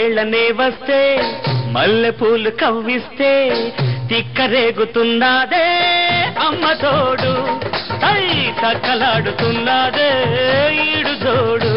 పటేళ్లనే వస్తే మల్లె పూలు కవ్విస్తే తిక్కరేగుతున్నదే అమ్మ తోడు తక్కలాడుతున్నదే ఈడు జోడు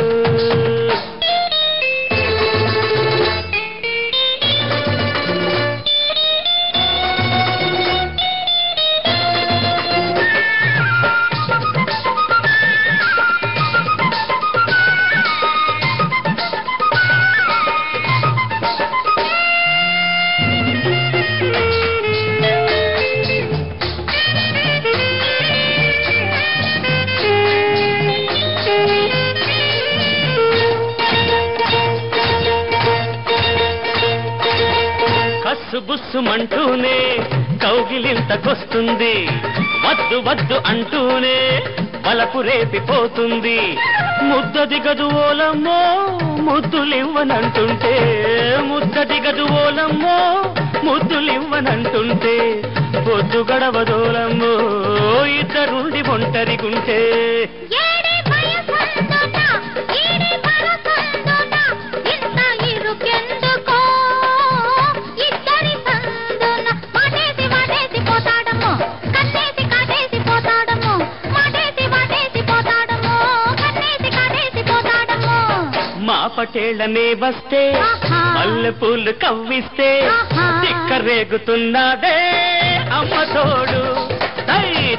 బుస్సుమంటూనే కౌగిలింతకొస్తుంది వద్దు వద్దు అంటూనే బలపు రేపిపోతుంది ముద్దది గదువోలమ్మో ముద్దులివ్వనంటుంటే ముద్దది గదువోలమ్మో ముద్దులివ్వనంటుంటే పొద్దు గడవదోలమ్మో ఇద్దరుండి ఒంటరిగుంటే పటేళ్లనే వస్తే మల్లె పూలు కవ్విస్తే తిక్కరేగుతున్నదే అమ్మ తోడు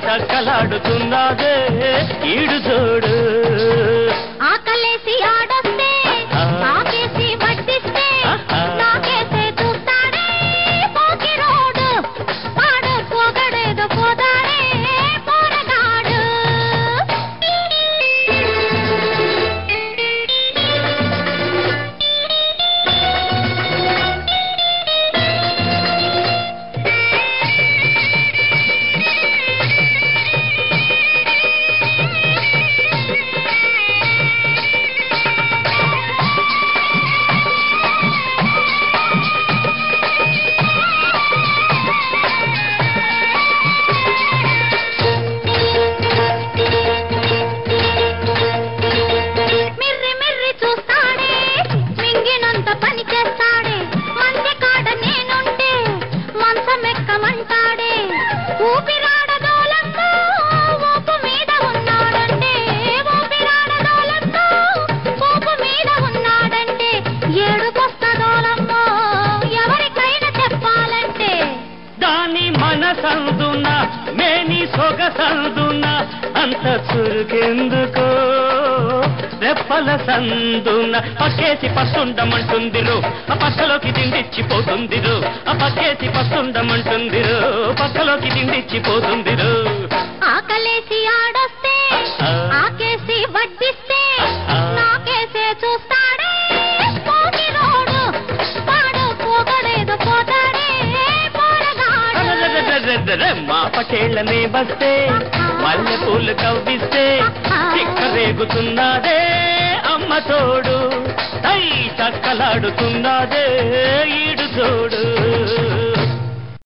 తక్కలాడుతున్నదే ఈడు జోడు ఆకలేసి ఆడొస్తే ఆకేసి వడ్డిస్తే నాకేసే చూస్తాడే పోకిరోడు వాడు పోగడేదో పోదాడే పోరగాడు సందునా మేని సొగసందునా అంత చురుకెందుకో రెప్పల సందున పక్కేసి పస్తుండమంటుందిరు పక్కలోకి దిండిచ్చిపోతుందిరు పక్కేసి పస్తుండమంటుందిరు పక్కలోకి దిండిచ్చిపోతుందిరు ఆకలేసి ఆడొస్తే ఆకేసి వడ్డిస్తే నాకేసే చూస్తాడే పోకిరోడు వాడు పోగడేదో పోతాడే మా పటేళ్లనే వస్తే మల్లె పూలు కవ్విస్తే తిక్కరేగుతున్నదే అమ్మ తోడు తక్కలాడుతున్నదే ఈడు జోడు